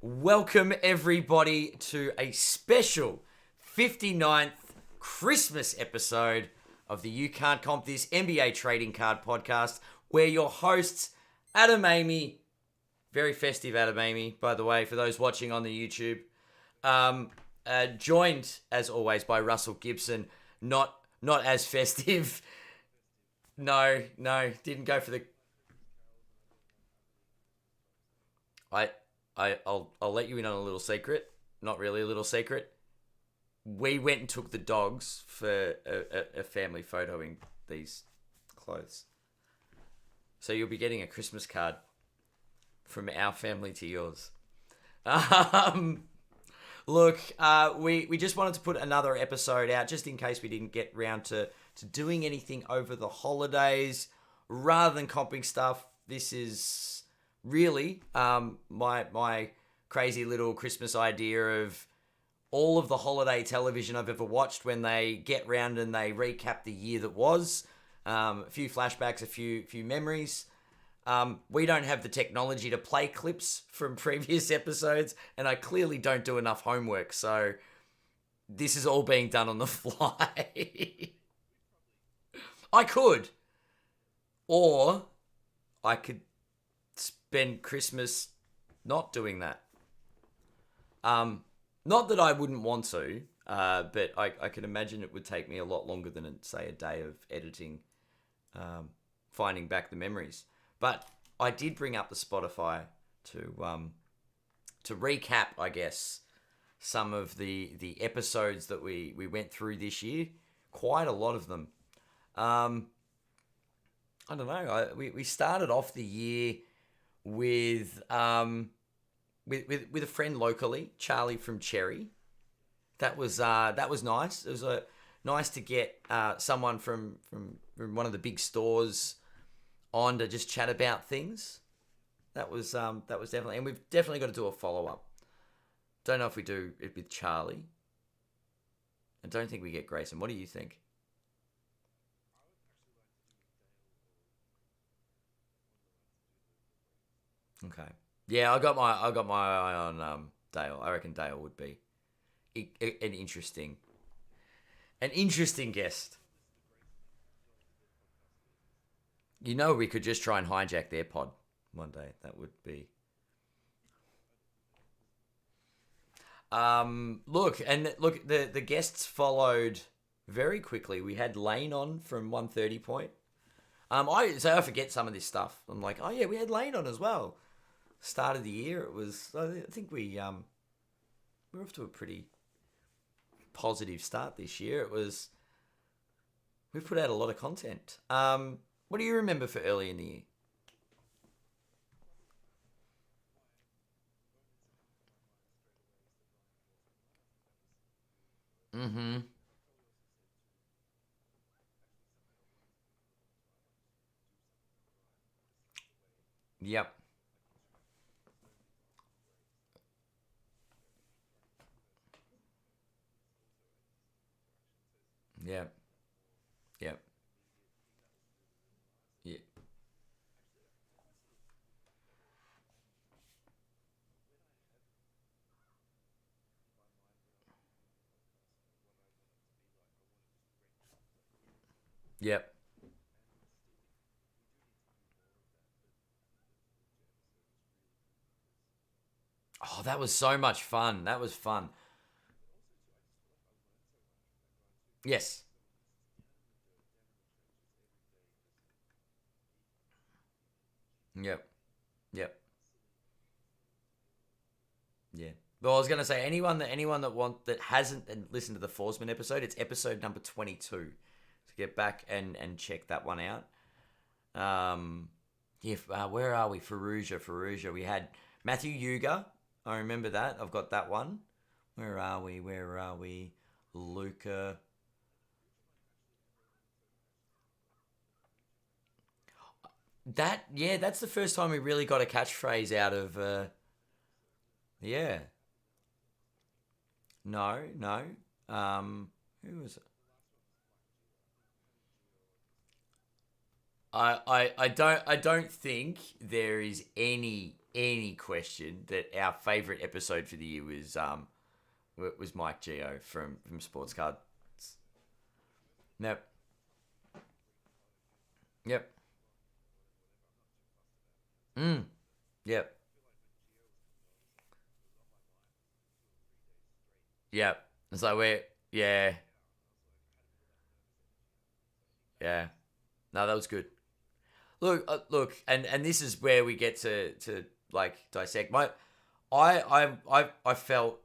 Welcome everybody to a special 59th Christmas episode of the You Can't Comp This NBA Trading Card Podcast. We're your hosts, Adam Amy, very festive Adam Amy, by the way, for those watching on the YouTube. Joined, as always, by Russell Gibson, not as festive. No, didn't go for the... I'll let you in on a little secret. Not really a little secret. We went and took the dogs for a family photo in these clothes. So you'll be getting a Christmas card from our family to yours. Look, we just wanted to put another episode out just in case we didn't get round to doing anything over the holidays. Rather than comping stuff, this is really my crazy little Christmas idea of all of the holiday television I've ever watched when they get round and they recap the year that was. A few flashbacks, a few memories. We don't have the technology to play clips from previous episodes, and I clearly don't do enough homework, so this is all being done on the fly. I could. Or I could spend Christmas not doing that. Not that I wouldn't want to, but I can imagine it would take me a lot longer than, say, a day of editing, finding back the memories. But I did bring up the Spotify to recap, I guess, some of the episodes that we went through this year. Quite a lot of them. I don't know. We started off the year with a friend locally, Charlie from Cherry. That was nice. It was nice to get someone from one of the big stores on to just chat about things. That was definitely, and we've definitely got to do a follow up. Don't know if we do it with Charlie. I don't think we get Grayson. What do you think? Okay. Yeah, I got my eye on Dale. I reckon Dale would be an interesting guest. You know, we could just try and hijack their pod one day. That would be. Look, the guests followed very quickly. We had Lane on from 1:30 point. I forget some of this stuff. I'm like, oh yeah, we had Lane on as well. Start of the year, it was. I think we're off to a pretty positive start this year. We put out a lot of content. What do you remember for early in the year? Mm-hmm. Yep. Yep. Yep. Yep. Yep. Oh, that was so much fun. That was fun. Yes. Yep. Yep. Yeah. Well, I was gonna say anyone that hasn't listened to the Forsman episode, it's episode number 22. So get back and check that one out. Yeah. Where are we? Faruja. We had Matthew Yuga. I remember that. I've got that one. Where are we? Luca. That's the first time we really got a catchphrase out of. Yeah. No. Who was it? I don't think there is any question that our favorite episode for the year was Mike Geo from Sports Cards. Yep. Yep. Mm. Yep. Yep. It's like we're yeah. Yeah. No, that was good. Look, and this is where we get to like dissect. I felt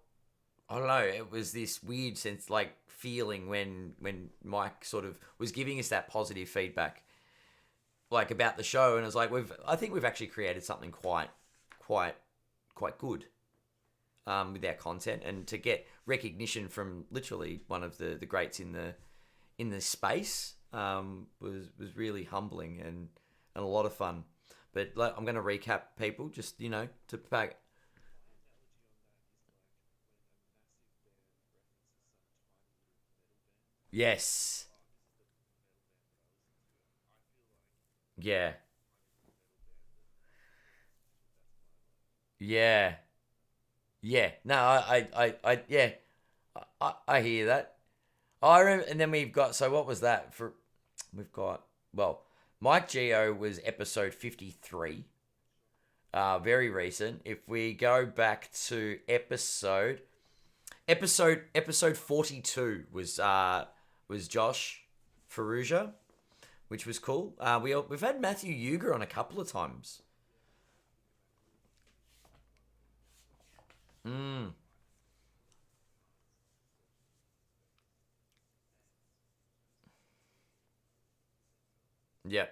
I don't know. It was this weird sense, like feeling when Mike sort of was giving us that positive feedback, like about the show, and it was like I think we've actually created something quite quite good with our content, and to get recognition from literally one of the greats in the space was really humbling and a lot of fun. But like, I'm going to recap people just to back. Yes, yeah, yeah, yeah. No, yeah, I hear that. I remember, and then we've got. So what was that for? We've got well, Mike Geo was episode 53. Very recent. If we go back to episode 42 was Josh Faruja, which was cool. We've had Matthew Yuger on a couple of times. Mm, yeah.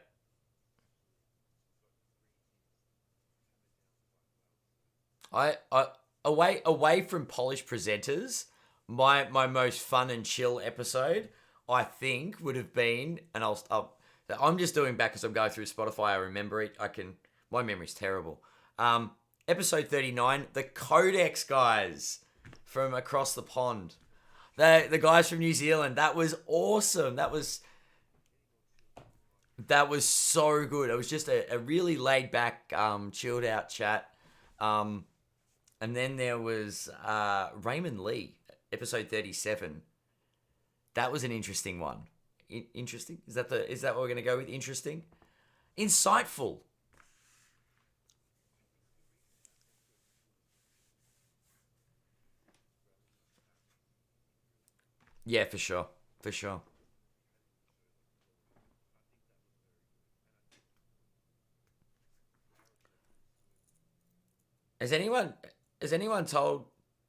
I away from polished presenters, my most fun and chill episode I think would have been, and I'm just doing back as I'm going through Spotify. I remember it. My memory's terrible. Um, episode 39, the Codex guys from across the pond. The guys from New Zealand. That was awesome. That was so good. It was just a really laid back, chilled out chat. Um, And then there was Raymond Lee, episode 37. That was an interesting one. Interesting? Is that what we're going to go with? Interesting? Insightful. Yeah, for sure. For sure. Has anyone has anyone told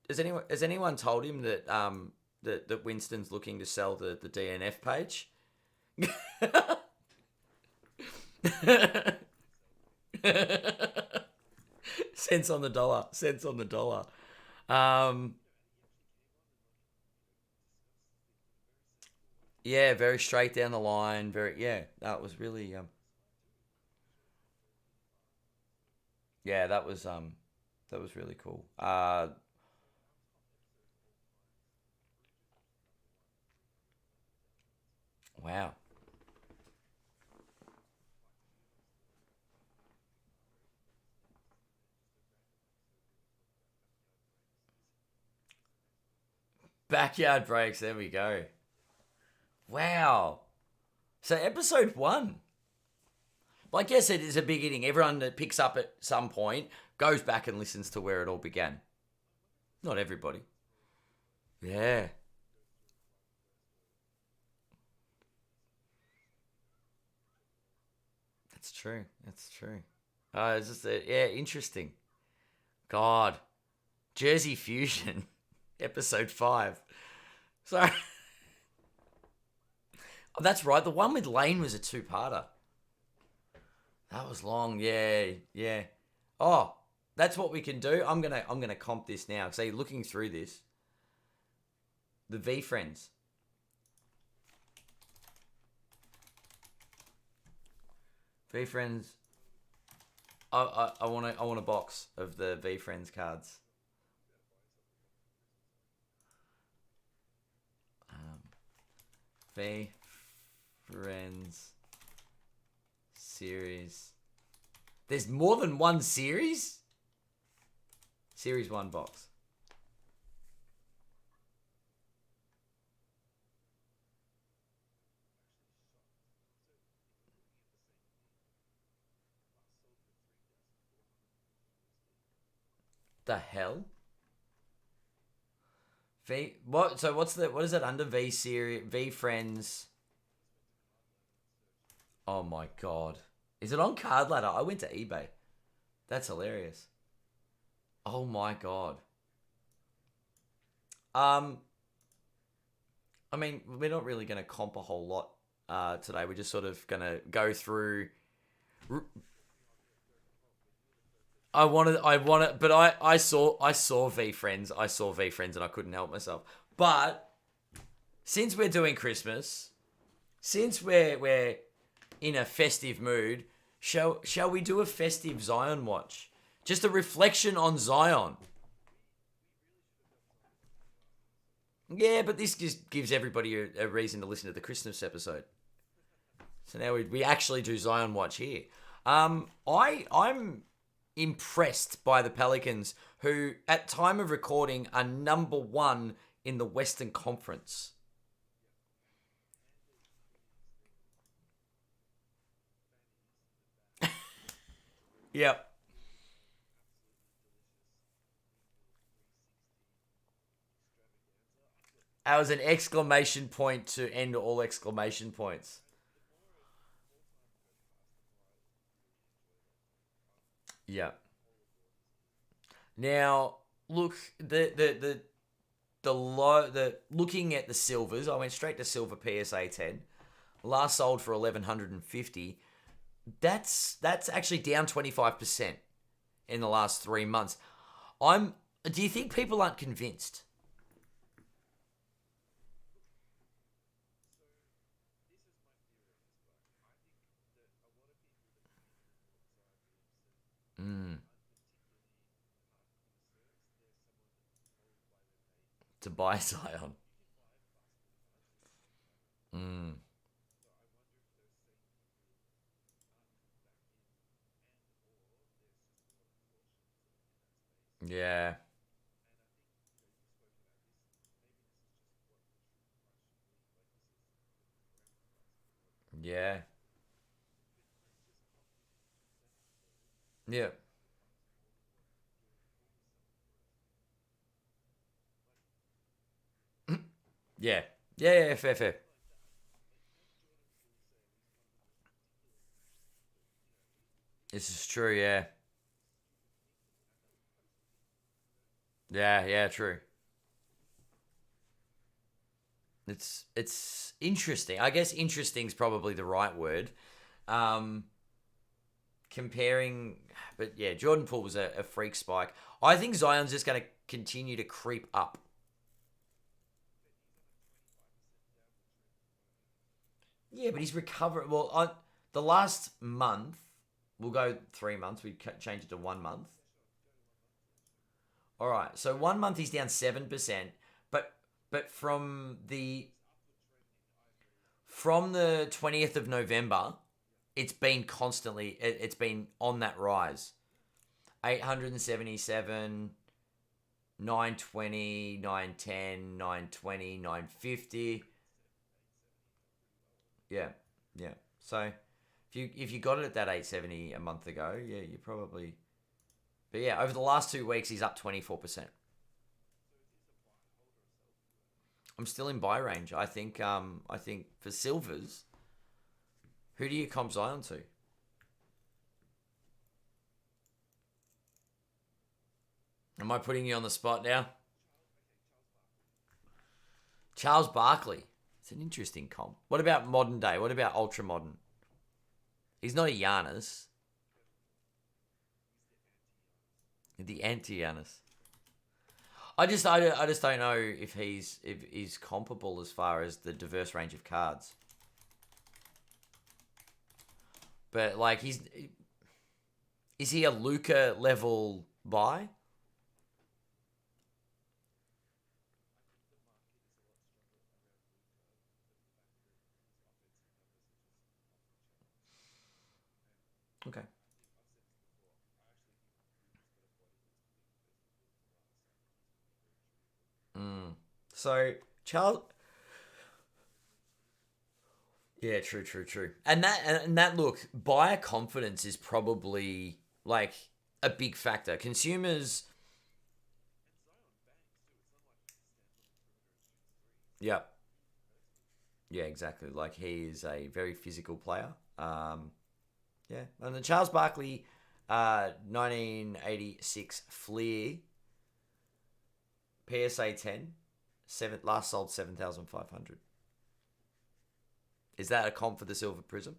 has anyone told him that Winston's looking to sell the DNF page? Cents on the dollar. Cents on the dollar. Um, yeah, very straight down the line. Very yeah. That was really yeah. That was really cool. Wow. Backyard breaks. There we go. Wow. So episode one. Well, I guess it is a beginning. Everyone that picks up at some point goes back and listens to where it all began. Not everybody. Yeah, that's true. That's true. It's just yeah, interesting. God, Jersey Fusion, episode 5. Sorry. Oh, that's right. The one with Lane was a two-parter. That was long. Yeah, yeah. Oh, that's what we can do. I'm gonna comp this now. So looking through this, the V Friends. V Friends. I want a box of the V Friends cards. Um, V Friends series. There's more than one series? Series 1 box. The hell? What is that under V series? V Friends. Oh my god. Is it on Card Ladder? I went to eBay. That's hilarious. Oh my god. I mean, we're not really going to comp a whole lot today. We're just sort of going to go through. But I saw V Friends. I saw V Friends, and I couldn't help myself. But since we're doing Christmas, since we're in a festive mood, shall we do a festive Zion watch? Just a reflection on Zion. Yeah, but this just gives everybody a reason to listen to the Christmas episode. So now we actually do Zion watch here. I'm impressed by the Pelicans, who at time of recording are number 1 in the Western Conference. Yep. That was an exclamation point to end all exclamation points. Yeah. Now, look, the looking at the silvers, I went straight to silver PSA 10. Last sold for 1150. That's actually down 25% in the last 3 months. Do you think people aren't convinced? Mm, to buy Zion. Mm, yeah. Yeah. Yeah. Yeah. Yeah, yeah, fair, fair. This is true, yeah. Yeah, yeah, true. It's interesting. I guess interesting is probably the right word. Um, comparing, but yeah, Jordan Poole was a freak spike. I think Zion's just going to continue to creep up. Yeah, but he's recovered. Well, the last month, we'll go 3 months. We change it to 1 month. All right, so 1 month he's down 7%, but from the 20th of November, it's been constantly. It's been on that rise. 877, 920, 910, 920, 950. Yeah, yeah. So if you got it at that 870 a month ago, yeah, you probably. But yeah, over the last 2 weeks, he's up 24%. I'm still in buy range. I think for silvers, who do you comp Zion to? Am I putting you on the spot now? Charles Barkley. It's an interesting comp. What about modern day? What about ultra modern? He's not a Giannis. The anti Giannis. I just don't know if he's comparable as far as the diverse range of cards. But like is he a Luca level buy? So Charles, yeah, true. And that look, buyer confidence is probably like a big factor. Consumers, yeah, yeah, exactly. Like he is a very physical player. Yeah, and the Charles Barkley, 1986 Fleer PSA 10, last sold 7,500. Is that a comp for the Silver Prism?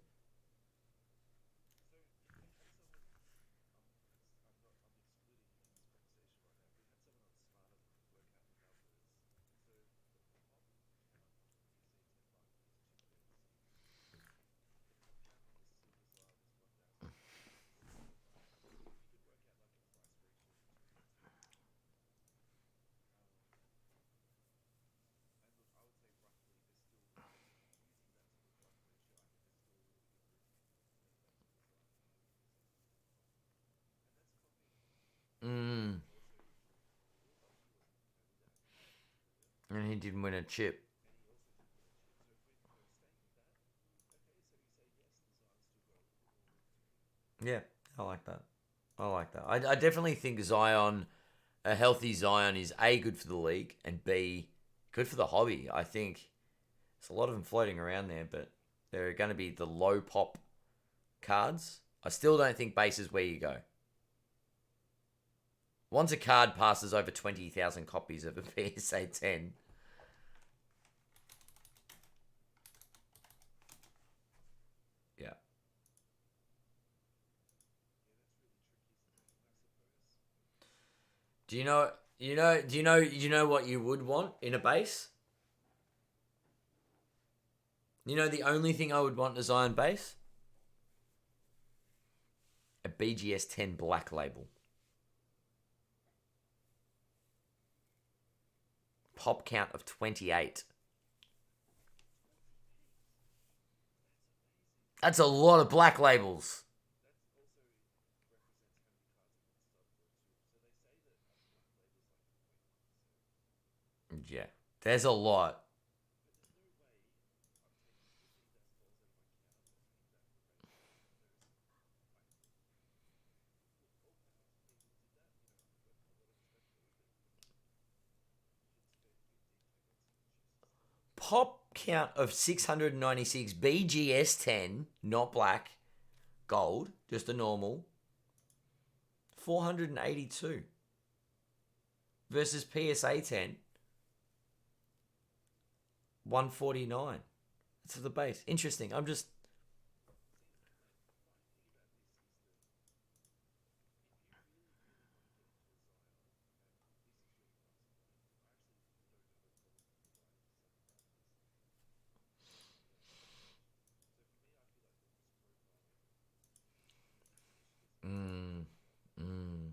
Mm. And he didn't win a chip. Yeah, I like that. I like that. I definitely think Zion, a healthy Zion, is A, good for the league, and B, good for the hobby. I think there's a lot of them floating around there, but they're going to be the low pop cards. I still don't think base is where you go. Once a card passes over 20,000 copies of a PSA 10, yeah. Do you know what you would want in a base? You know the only thing I would want in a Zion base? A BGS 10 black label. Pop count of 28. That's a lot of black labels. Yeah. There's a lot. Pop count of 696 BGS 10, not black, gold, just a normal, 482 versus PSA 10, 149. That's for the base. Interesting. I'm just, mm, mm,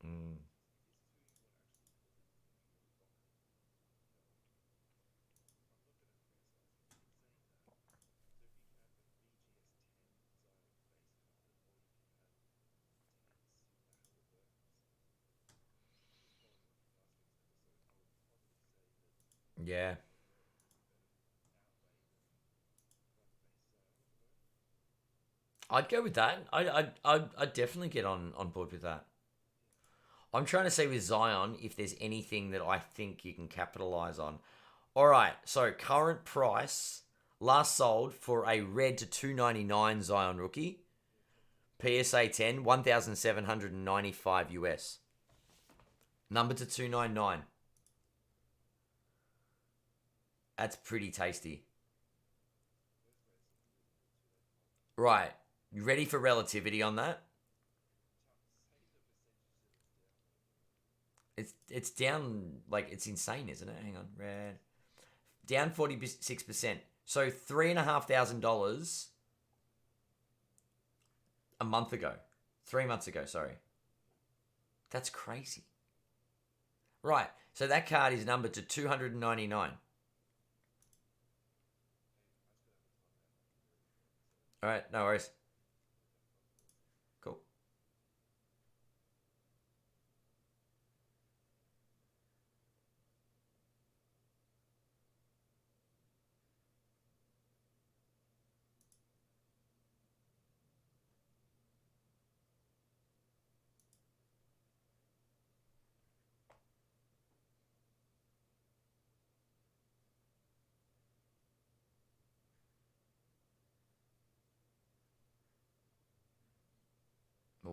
mm. Yeah. I'd go with that. I'd definitely get on board with that. I'm trying to say with Zion if there's anything that I think you can capitalize on. All right, so current price last sold for a red to 299 Zion rookie PSA 10 1795 US. Number to 299. That's pretty tasty. Right. You ready for relativity on that? It's down like it's insane, isn't it? Hang on. Red. Down 46%. So $3,500 a month ago. 3 months ago, sorry. That's crazy. Right. So that card is numbered to 299. All right, no worries. Cool.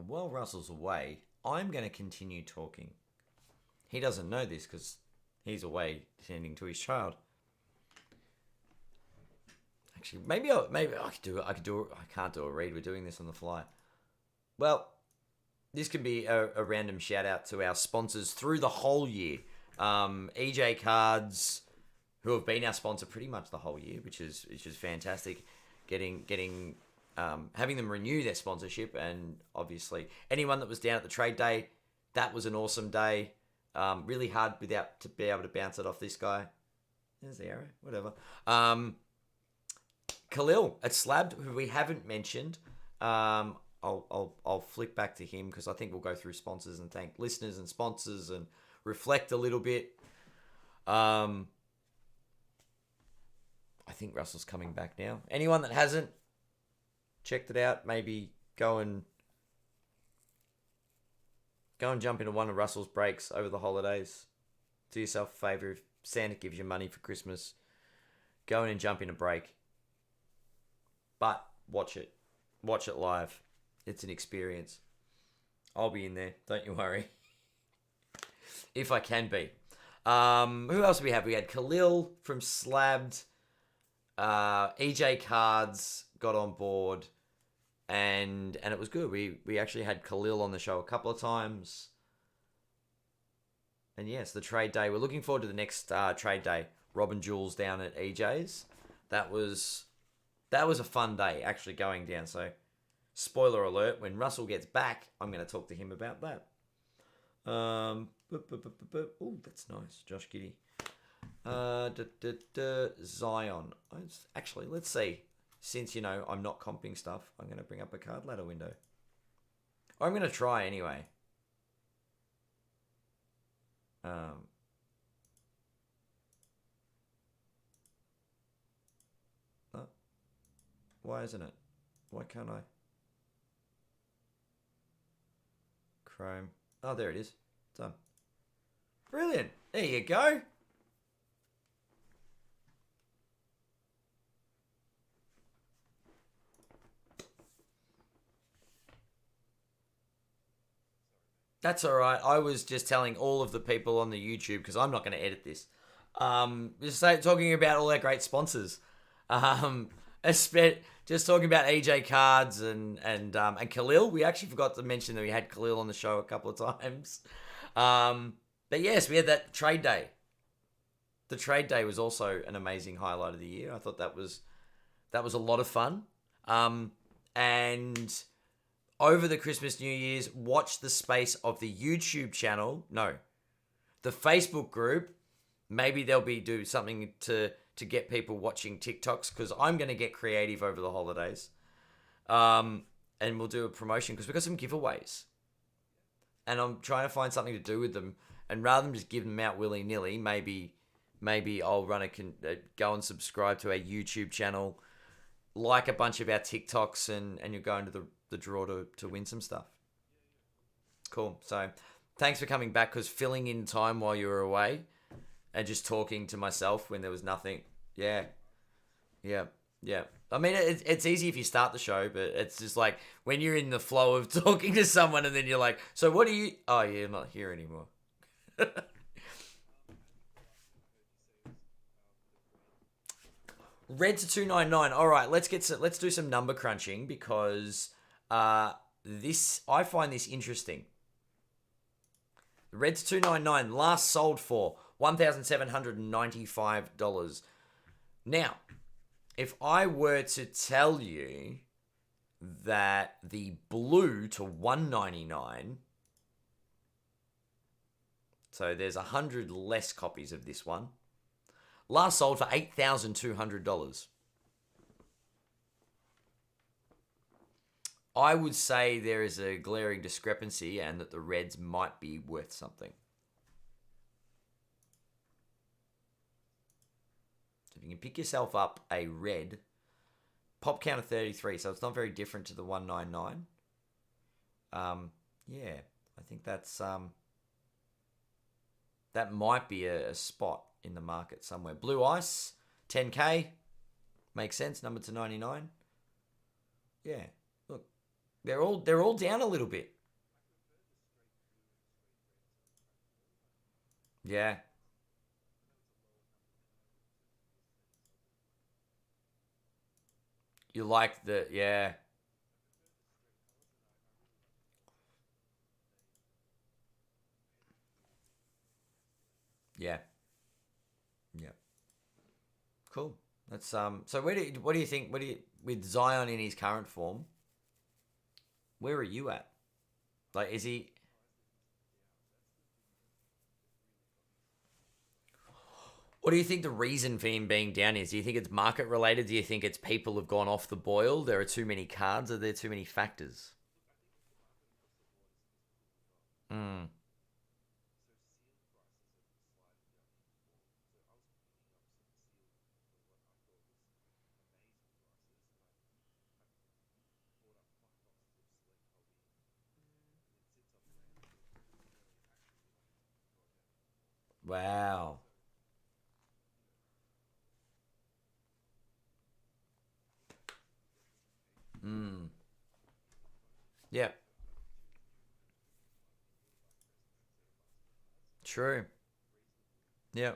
while Russell's away, I'm going to continue talking. He doesn't know this because he's away tending to his child. Actually, maybe I could do it. I can't do a read. We're doing this on the fly. Well, this could be a random shout out to our sponsors through the whole year. EJ Cards, who have been our sponsor pretty much the whole year, which is fantastic. Having them renew their sponsorship, and obviously anyone that was down at the trade day, that was an awesome day. Really hard to be able to bounce it off this guy. There's the arrow, whatever. Khalil at Slabbed, who we haven't mentioned. I'll flick back to him because I think we'll go through sponsors and thank listeners and sponsors and reflect a little bit. I think Russell's coming back now. Anyone that hasn't checked it out, maybe go and jump into one of Russell's breaks over the holidays. Do yourself a favour. If Santa gives you money for Christmas, go in and jump in a break. But watch it live. It's an experience. I'll be in there. Don't you worry. If I can be. Who else do we have? We had Khalil from Slabbed. EJ Cards got on board. And it was good. We actually had Khalil on the show a couple of times. And yes, the trade day. We're looking forward to the next trade day. Rob and Jules down at EJ's. That was a fun day actually going down. So, spoiler alert, when Russell gets back, I'm going to talk to him about that. Oh, that's nice. Josh Giddey. Zion. Actually, let's see. Since, I'm not comping stuff, I'm going to bring up a card ladder window. Or I'm going to try anyway. Why isn't it? Why can't I? Chrome. Oh, there it is. Done. Brilliant. There you go. That's all right. I was just telling all of the people on the YouTube, because I'm not going to edit this, talking about all our great sponsors. Just talking about EJ Cards and Khalil. We actually forgot to mention that we had Khalil on the show a couple of times. But yes, we had that trade day. The trade day was also an amazing highlight of the year. I thought that was a lot of fun. And over the Christmas, New Year's, watch the space of the YouTube channel. No, the Facebook group. Maybe they'll do something to get people watching TikToks, because I'm going to get creative over the holidays. And we'll do a promotion because we've got some giveaways. And I'm trying to find something to do with them. And rather than just give them out willy-nilly, maybe I'll go and subscribe to our YouTube channel, like a bunch of our TikToks, and you'll go into the draw to win some stuff. Cool. So thanks for coming back, because filling in time while you were away and just talking to myself when there was nothing. Yeah. I mean, it's easy if you start the show, but it's just like when you're in the flow of talking to someone and then you're like, so what do you... Oh, yeah, I'm not here anymore. Red to 299. All right, let's do some number crunching, because I find this interesting. Red to 299 last sold for $1,795. Now, if I were to tell you that the blue to 199, so there's 100 less copies of this one, last sold for $8,200. I would say there is a glaring discrepancy, and that the reds might be worth something. So if you can pick yourself up a red, pop count of 33, so it's not very different to the 199. Yeah, I think that's that might be a spot in the market somewhere. Blue Ice, 10K, makes sense. Number to 99. Yeah, look, they're all down a little bit. Yeah. You like the yeah. Yeah. Yeah. Cool. That's so what do you think with Zion in his current form, where are you at? Like is he what do you think the reason for him being down is? Do you think it's market related? Do you think it's people have gone off the boil? There are too many cards? Are there too many factors? Mm. Wow. Mm. Yeah. True. Yeah.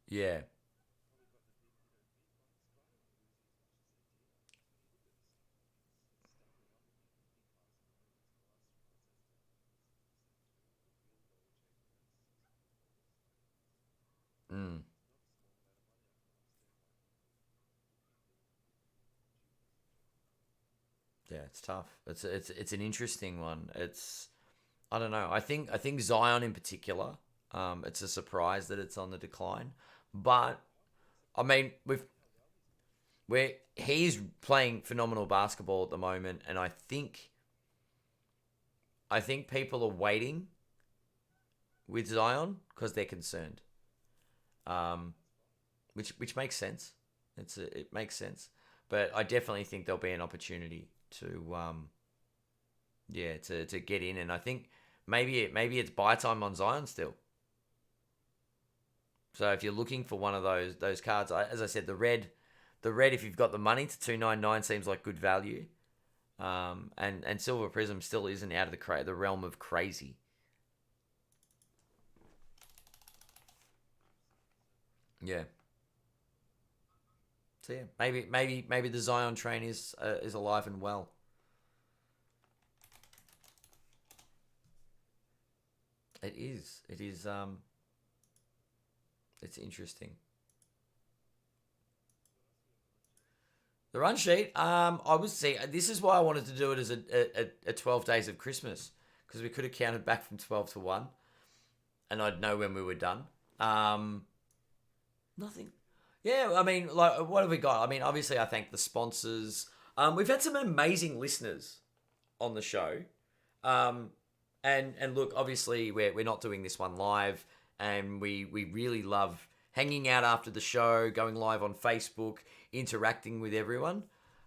Yeah. Mm. Yeah, it's tough. It's an interesting one. It's I don't know. I think Zion in particular. It's a surprise that it's on the decline, but I mean he's playing phenomenal basketball at the moment, and I think people are waiting with Zion because they're concerned, um, which makes sense. It makes sense, but I definitely think there'll be an opportunity to yeah to get in, and I think maybe it's buy time on Zion still. So if you're looking for one of those cards, as I said, the red if you've got the money to 299 seems like good value. And Silver Prism still isn't out of the realm of crazy. Yeah. So yeah, maybe the Zion train is alive and well. It is. It is. It's interesting. The run sheet. I was see. This is why I wanted to do it as a 12 days of Christmas because we could have counted back from 12 to 1, and I'd know when we were done. Um, Nothing. Yeah, I mean, like, what have we got? I mean, obviously, I thank the sponsors. We've had some amazing listeners on the show. Um, and look, obviously, we're not doing this one live, and we really love hanging out after the show, going live on Facebook, interacting with everyone.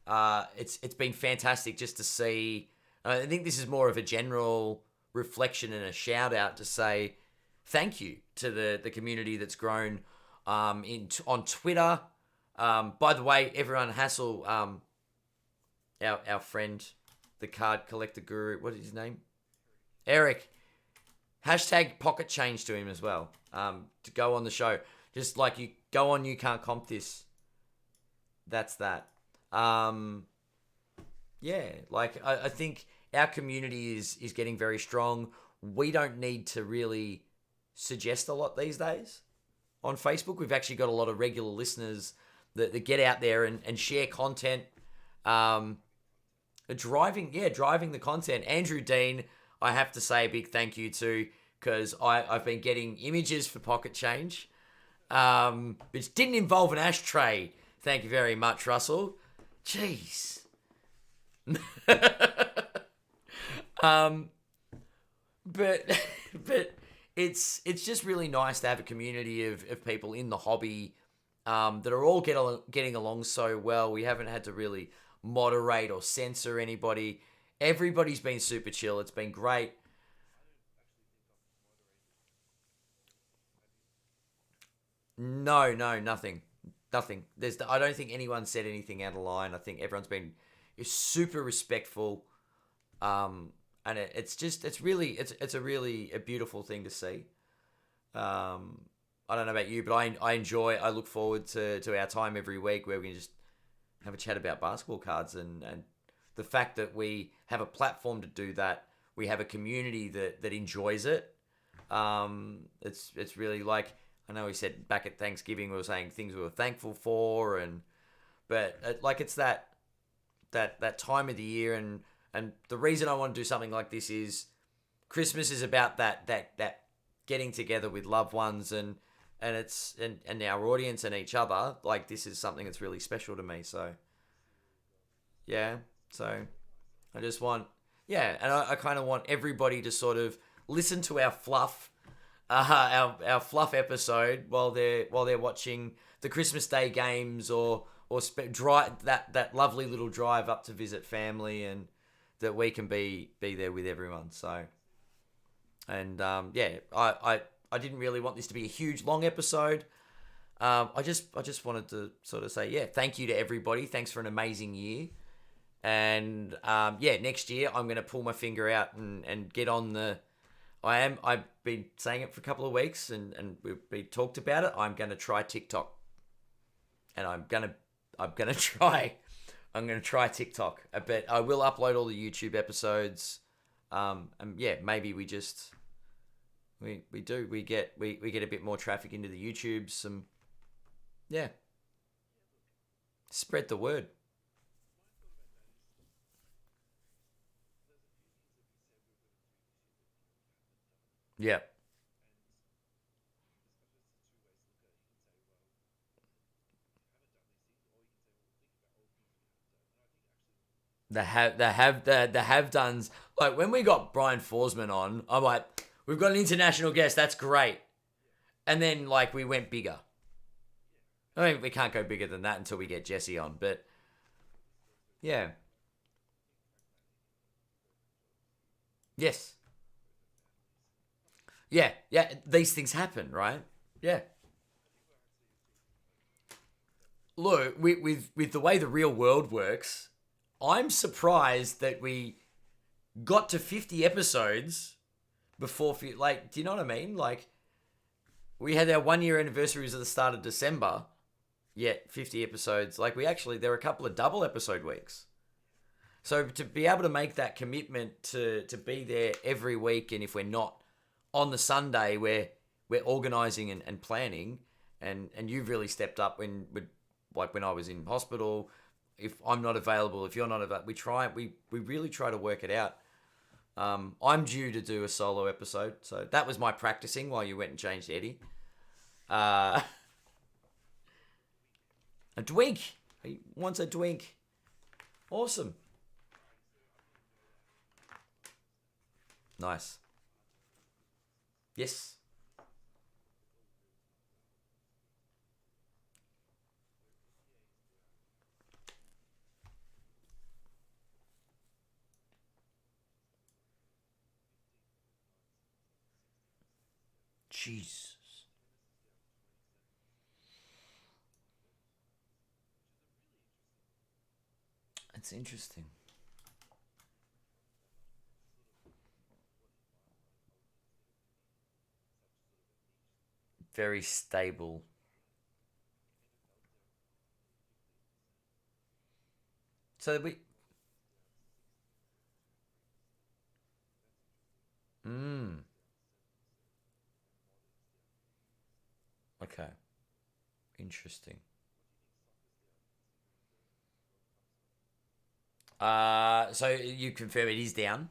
It's been fantastic just to see. I think this is more of a general reflection and a shout out to say thank you to the community that's grown on Twitter. By the way, everyone hassle our friend, the card collector guru. What is his name? Eric. Hashtag pocket change to him as well. To go on the show, just like you go on, you can't comp this. That's that. Um, yeah, like I think our community is getting very strong. We don't need to really suggest a lot these days on Facebook. We've actually got a lot of regular listeners that get out there and share content. Um, driving the content. Andrew Dean, I have to say a big thank you to because I've been getting images for Pocket Change, which didn't involve an ashtray. Thank you very much, Russell. Jeez. um, but but it's just really nice to have a community of people in the hobby that are all getting along so well. We haven't had to really moderate or censor anybody. Everybody's been super chill. It's been great. No, nothing, nothing. I don't think anyone said anything out of line. I think everyone's been is super respectful. And it's a really a beautiful thing to see. I don't know about you, but I look forward to our time every week where we can just have a chat about basketball cards and the fact that we have a platform to do that. We have a community that enjoys it. It's really like, I know we said back at Thanksgiving we were saying things we were thankful for, but like it's that time of the year, and the reason I want to do something like this is Christmas is about that getting together with loved ones, and our audience and each other. Like, this is something that's really special to me. So yeah, so I just want, yeah, and I kind of want everybody to sort of listen to our fluff, our fluff episode while they're watching the Christmas Day games, or drive that lovely little drive up to visit family, and that we can be there with everyone. So, and yeah, I didn't really want this to be a huge long episode. I just wanted to sort of say, yeah, thank you to everybody. Thanks for an amazing year. And yeah, next year I'm going to pull my finger out and get on the. I've been saying it for a couple of weeks, and we've talked about it. I'm going to try TikTok, and I'm going to try TikTok. But I will upload all the YouTube episodes. And yeah, maybe we get a bit more traffic into the YouTube. Yeah, spread the word. Yeah. The have done's, like when we got Brian Forsman on, I'm like, we've got an international guest, that's great. And then like we went bigger. I mean, we can't go bigger than that until we get Jesse on, but yeah. Yes. Yeah, these things happen, right? Yeah. Look, with the way the real world works, I'm surprised that we got to 50 episodes before, like, do you know what I mean? Like, we had our 1 year anniversaries at the start of December, yet 50 episodes. Like, there were a couple of double episode weeks. So to be able to make that commitment to be there every week, and if we're not on the Sunday, we're organising and planning, and you've really stepped up like when I was in hospital. If I'm not available, if you're not available, we really try to work it out. I'm due to do a solo episode, so that was my practicing while you went and changed Eddie. Uh, a twink. He wants a twink. Awesome. Nice. Yes. Jesus. It's interesting. Very stable. So we. Mm. Okay. Interesting. So you confirm it is down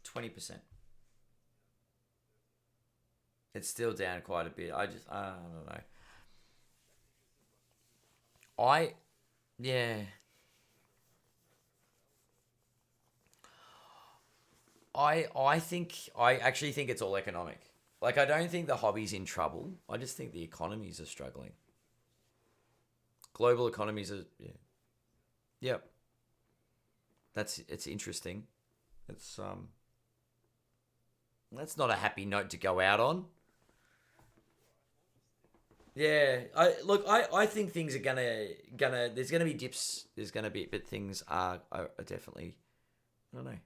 20%. It's still down quite a bit. I don't know. I Yeah. I actually think it's all economic. Like, I don't think the hobby's in trouble. I just think the economies are struggling. Global economies are, yeah. Yep. It's interesting. It's that's not a happy note to go out on. Yeah, I think things are gonna there's gonna be dips. There's gonna be, but things are definitely, I don't know.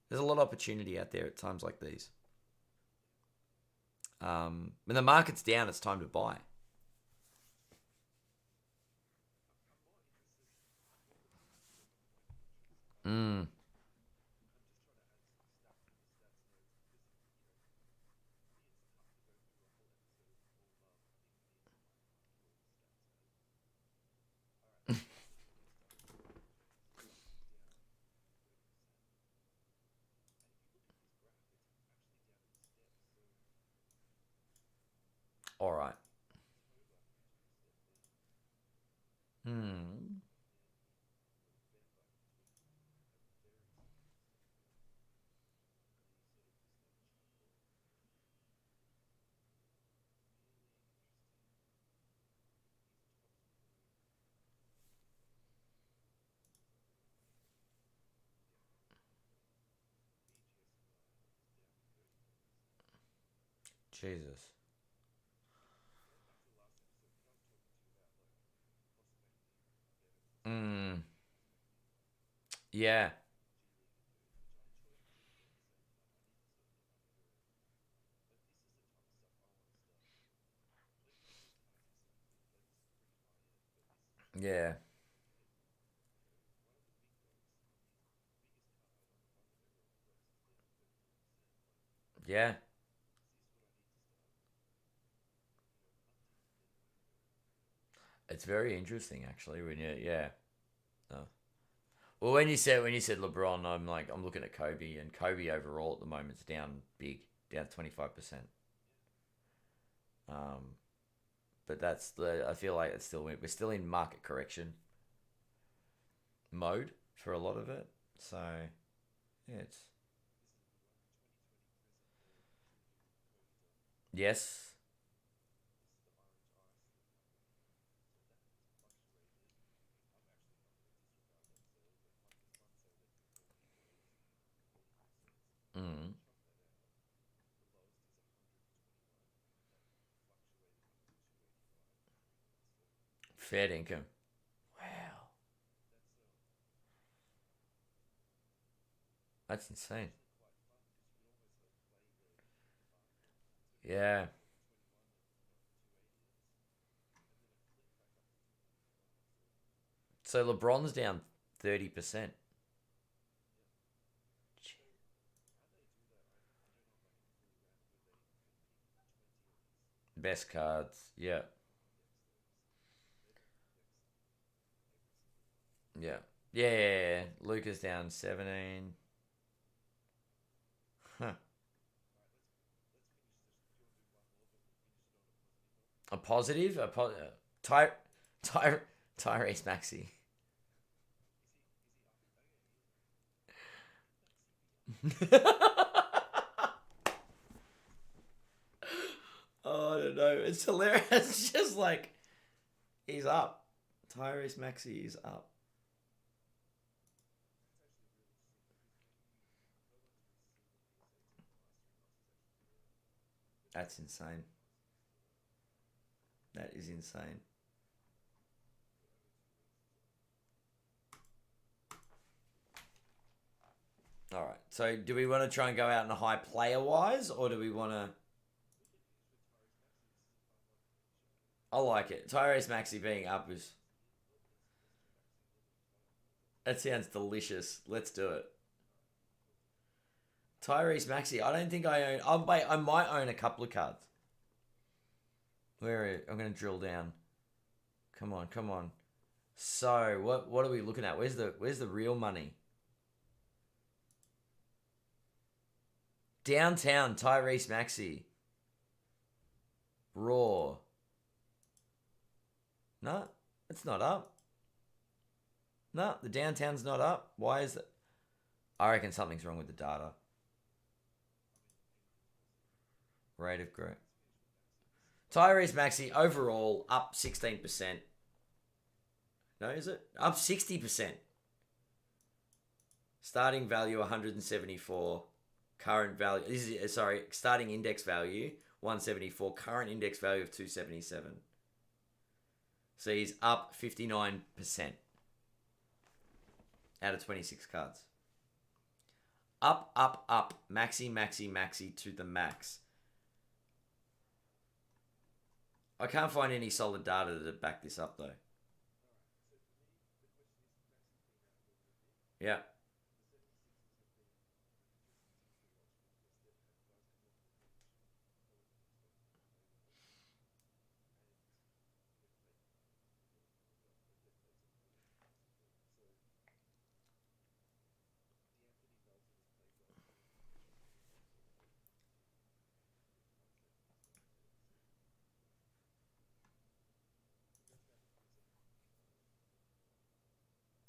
There's a lot of opportunity out there at times like these. When the market's down, it's time to buy. Mm. All right. Hmm. Jesus. Mm. Yeah. Yeah. Yeah. It's very interesting, actually. When you, yeah. No. Well, when you said LeBron, I'm looking at Kobe, and Kobe overall at the moment's down big, down 25%. Um, but that's the I feel like it's still we're still in market correction mode for a lot of it. So yeah, it's yes. Mm. Fair income. Wow, that's insane. Yeah. So LeBron's down 30%. Best cards. Yeah. Yeah. Yeah. Yeah, yeah, yeah. Luca's down 17. Huh. A positive. Ty Ty Tyrese Maxey. Oh, I don't know. It's hilarious. It's just like he's up. Tyrese Maxey is up. That's insane. That is insane. All right. So, do we want to try and go out in a high player wise, or do we want to? I like it. Tyrese Maxey being up is that sounds delicious. Let's do it. Tyrese Maxey. I don't think I own. Oh, wait, I might own a couple of cards. Where I'm going to drill down. Come on, come on. So, what are we looking at? Where's the real money? Downtown Tyrese Maxey. Raw. No, it's not up. No, the downtown's not up. Why is it? I reckon something's wrong with the data. Rate of growth. Tyrese Maxey overall up 16%. No, is it? Up 60%. Starting value 174. Current value. This is sorry. Starting index value 174. Current index value of 277. So he's up 59% out of 26 cards. Up, up, up. Maxi, maxi, maxi to the max. I can't find any solid data to back this up, though. Yeah.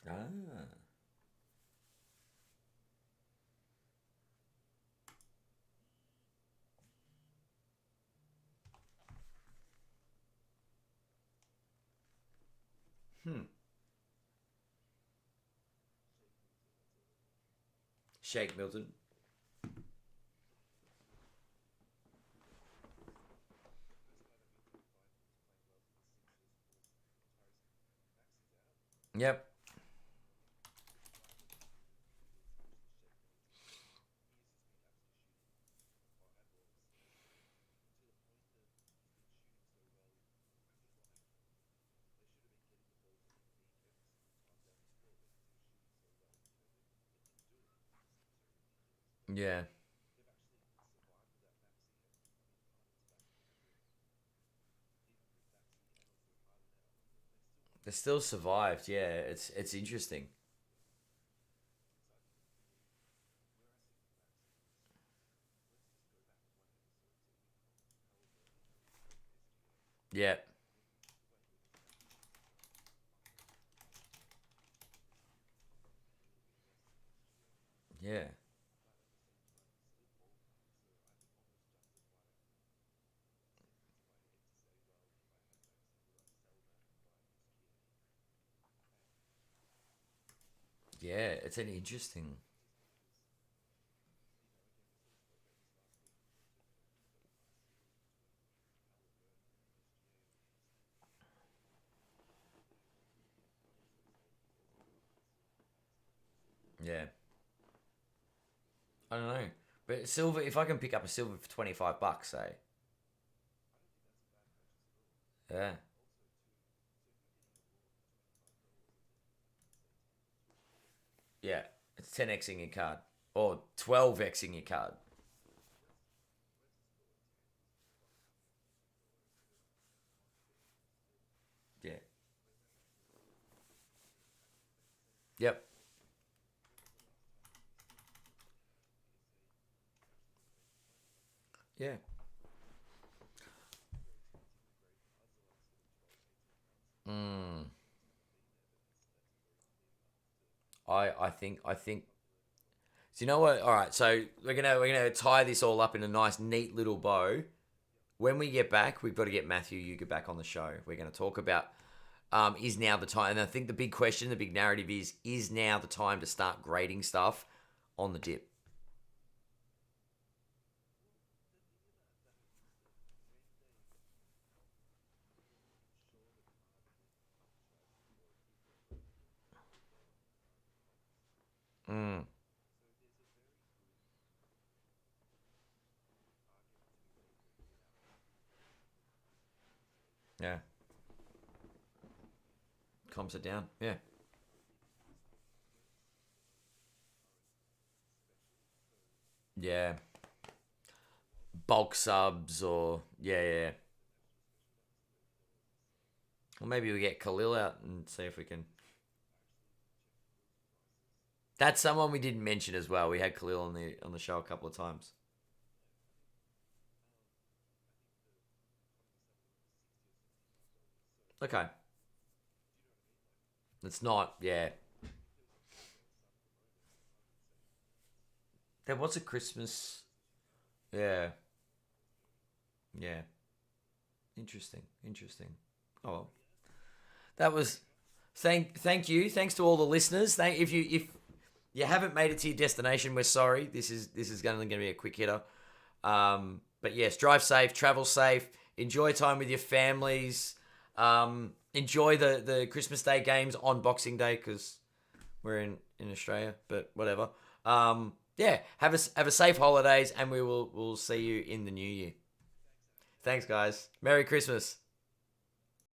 Ah. Shake Milton. Yep. Yeah. They still survived. Yeah, it's interesting. Yeah. Yeah. Yeah, it's an interesting. Yeah. I don't know. But silver, if I can pick up a silver for 25 bucks, say. Yeah. Yeah. It's 10xing your card. Or 12xing your card. Yeah. Yep. Yeah. Mm. I think so you know what? All right, so we're gonna tie this all up in a nice, neat little bow. When we get back, we've got to get Matthew Yuga back on the show. We're going to talk about is now the time, and I think the big question, the big narrative is now the time to start grading stuff on the dip. Mm, yeah, calms it down. Yeah, yeah, bulk subs or yeah. Or maybe we get Khalil out and see if we can. That's someone we didn't mention as well. We had Khalil on the show a couple of times. Okay, it's not. Yeah, there was a Christmas. Yeah, yeah. Interesting. Oh, well. That was thank you. Thanks to all the listeners. Thank if you haven't made it to your destination, we're sorry. This is going to be a quick hitter. But yes, drive safe, travel safe, enjoy time with your families. Enjoy the Christmas Day games on Boxing Day because we're in Australia, but whatever. Yeah, have a safe holidays, and we'll see you in the new year. Thanks, guys. Merry Christmas.